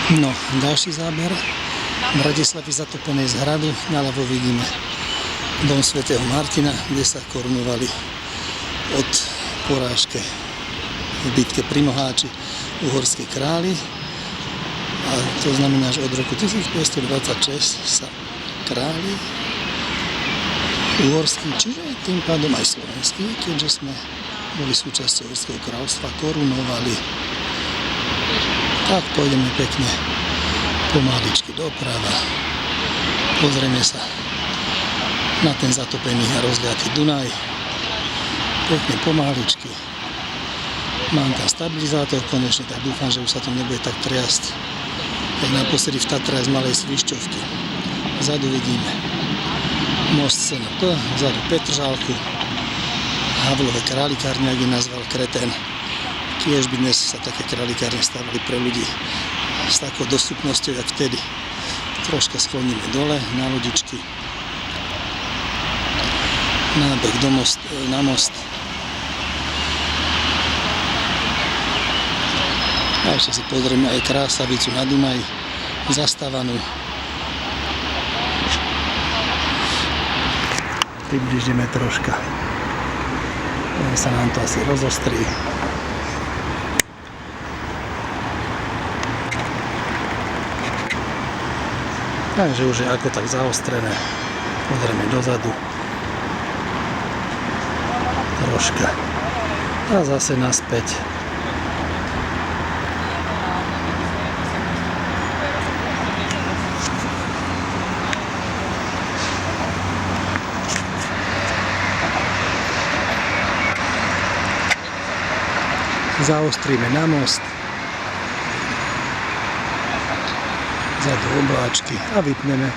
No, ďalší záber. Bratislavy zatopenej z hradu. Naľavo vidíme dom svätého Martina, kde sa korunovali od porážke v bitke pri Moháči uhorskí králi. A to znamená, že od roku 1526 sa králi uhorskí, čiže tým pádom aj slovenskí, keďže sme boli súčasťou uhorského kráľovstva, korunovali. Tak pôjdeme pekne pomaličky doprava. Pozrieme sa na ten zatopený a rozliatý Dunaj. Pekne pomaličky. Mám tam stabilizátor konečne, tak dúfam, že už sa to nebude tak triasť. Tak naposledy v Tatrách z Malej Svišťovky. Vzadu vidíme most SNP, vzadu Petržálku, Havlové králikárne, ak je nazval kretén. Tiež by dnes sa také králikárne stavili pre ľudí s takou dostupnosťou, jak vtedy. Troška skloníme dole na lodičky. Nábeh na most. A ešte si pozrieme aj Krásavicu na Dunaji, zastávanú. Približíme troška. Sa nám to asi rozostrí. Takže už je ako tak zaostrené. Pozrieme dozadu. Troška. A zase naspäť. Zaostríme na most, zadu obláčky a vypneme.